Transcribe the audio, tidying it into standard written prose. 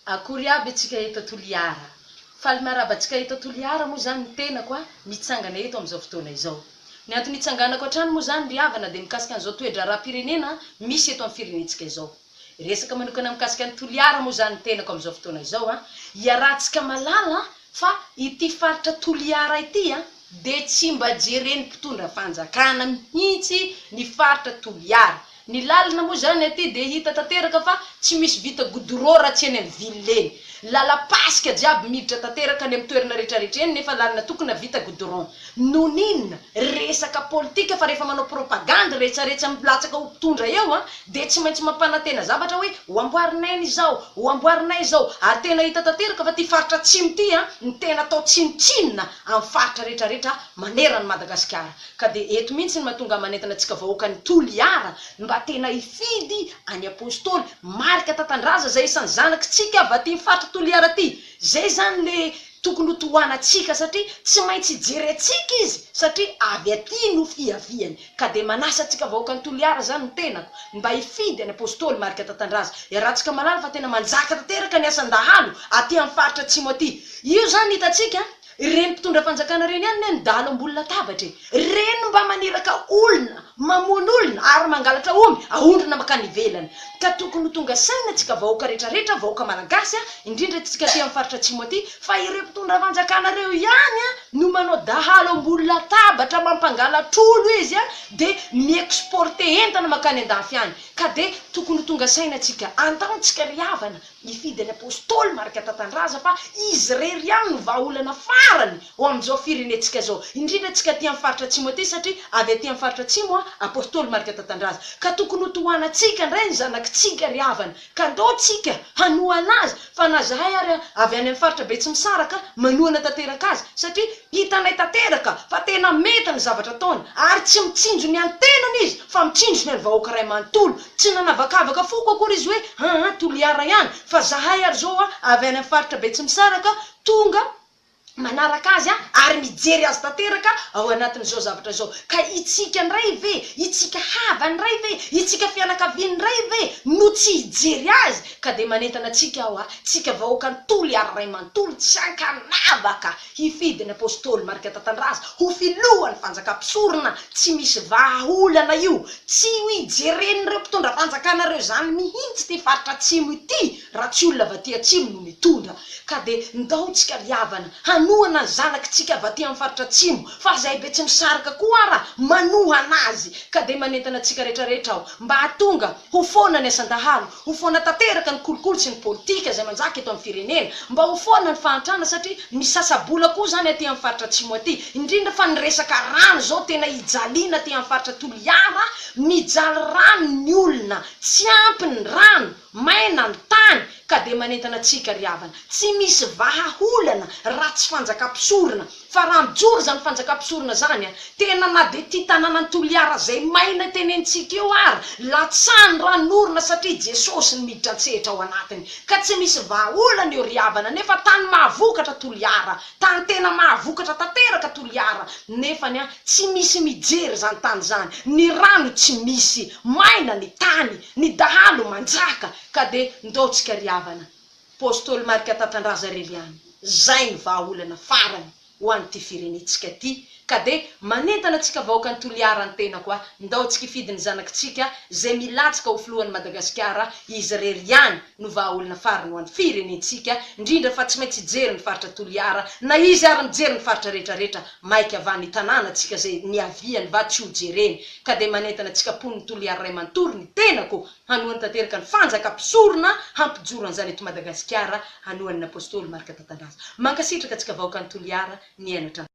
Akory aby atsika eto Toliara. Faly maraba atsika eto Toliara moa zany ny tenako mitsangana eto amin'izao fotoana izao. Ny antony itsanganako hatrany moa zany ry havana dia mikasika an'izao toedra ara-pirenena misy eto amin'ny firenentsika izao. Resaka manokana mikasika ny Toliara moa zany ny tenako amin'izao fotoana izao iarahantsika malala fa ity faritra Toliara ity dia tsy mba jeren'ny mpitondra fanjakana mihitsy ny faritra Toliara. Ny lalana moa zany aty dia hita tanteraka fa tsy misy vita goudron raha tsy eny amin'ny ville eny. Lala-pasika jiaby miditra tanteraka any amin'ny toerana rehetrarehetra eny nefa lalana tokony vita goudron. Noninona resaka politika fa rehefa manao propagande rehetrarehetra milatsaka ho mpitondra eo dia tsy maintsy mampanantena zavatra hoe ho amboarinay izao, ho amboarinay izao. Ary tena hita tanteraka fa ty faritra atsimo ty ny tena atao tsinotsinona amin'ny faritra rehetrarehetra manerana Madagasikara. Ka dia eto mihitsy ny mahatonga manentana antsika vahoaka ny Toliara mba tena hifidy any apôstôly marika tatandraza zay isan'ny zanakitsika avy aty faritra Toliara ty. Zay zany le tokony ho tohanantsika satria tsy maintsy jerentsika izy satria avy aty no fiaviany. Ka dia manasa antsika vahoaka ny Toliara zany ny tenako mba hifidy any apôstôly marika tatandraza. Iarahantsika malala fa tena manjaka tanteraka ny asan-dahalo aty amin'ny faritra atsimo aty. Io zany hitantsika reny mpitondra fanjakana reny ihany nendalo ambony latabatra. Reny mba maniraka olona, mamono olona ary mangalatra omby ahondrana makany ivelany. Ka tokony ho tonga saina antsika vahoaka rehetrarehetra, vahoaka malagasy indrindra antsika aty amin'ny faritra atsimo aty fa ireo mpitondra fanjakana reo ihany no manao dahalo ambony latabatra mampangalatra olo izy dia miexporte entana makany an-dafy any. Ka dia tokony ho tonga saina antsika antaontsika ry havana hifidy any apôstôly marika tatandraza fa izy rery ihany no vahaolana farany ho amin'izao firenentsika zao. Indrindra antsika aty amin'ny faritra atsimo aty satria avy aty amin'ny faritra atsimo apôstôly marika tatandraza. Ka tokony ho tohanantsika indray ny zanakitsika ry havana ka ndao tsika hanohana azy fa na zahay ary avy any amin'ny faritra Betsimisaraka manohana tanteraka azy satria hitanay tanteraka fa tena mety ny zavatra ataony ary tsy mitsinjo ny antenany izy fa mitsinjo ny vahoaka ray manontolo. Tsy nanavakavaka foko akory izy hoe Toliara ihany fa zahay ary zao avy any amin'ny faritra Betsimisaraka tonga manaraka azy ary mijery azy tanteraka ao anatin'izao zavatra zao. Ka itsika ndray ve, itsika havany ndray ve, itsika fianakaviany ndray ve no tsy hijery azy. Ka dia manentana atsika tsika vahoaka ny Toliara ray manontolo tsy ankanavaka hifidy ny apôstôly marika tatandraza ho filohan'ny fanjakam-pisorona. Tsy misy vahaolana io, tsy ho ijeren'ireo mpitondra fanjakana reo zany mihitsy ty faritra atsimo ity raha tsy olona avy aty atsimo no mitondra. Ka dia ndao tsika ry havana hanohana ny zanakitsika avy aty amin'ny faritra atsimo fa zahay Betsimisaraka koa ara manohana azy. Ka dia manentana antsika rehetrarehetra mba hatonga ho foana ny asan-dahalo, ho foana tanteraka ny kolikoly sy ny politika zay manjaka eto amin'ny firenena, mba ho foana ny fahantrana satria misasabola koa zany aty amin'ny faritra atsimo aty. Indrindra fa ny resaka rano zao tena hijaliana aty amin'ny faritra Toliara, mijaly rano ny olona, tsy ampy ny rano, maina ny tany. Ka dia manentana antsika ry havana tsy misy vahaolana raha tsy fanjakam-pisorona fa raha mijoro zany fanjakam-pisorona zany tena na dia ty tanàna ny Toliara zay maina tenentsika eo ary latsany ranorona satria Jesosy ny miditra antsehatra ao anatiny. Ka tsy misy vahaolana eo ry havana nefa tany mahavokatra Toliara, tany tena mahavokatra tanteraka Toliara nefany tsy misy mijery zany tany zany. Ny rano tsy misy, maina ny tany, ny dahalo manjaka. Ka dia ndaotsika ry havana apôstôly marika tatandraza rery ihany zay ny vahaolana farany ho an'ity firenentsika ty. Ka dia manentana antsika vahoaka ny Toliara ny tenako ndao tsika hifidy ny zanakitsika zay milatsaka ho filohan'ny Madagasikara. Izy rery ihany no vahaolana farany ho an'ny firenentsika indrindra fa tsy maintsy hijery ny faritra Toliara na izy ary mijery ny faritra rehetrarehetra maika avany tanàna atsika zay niaviany va tsy ho jereny. Ka dia manentana antsika pon'ny Toliara ray manontolo ny tenako hanohany tanteraka ny fanjakam-pisorona hampijoro an'izany eto Madagasikara hanohan'ny apôstôly marika tatandraza. Mankasitraka antsika vahoaka ny Toliara ny enatra.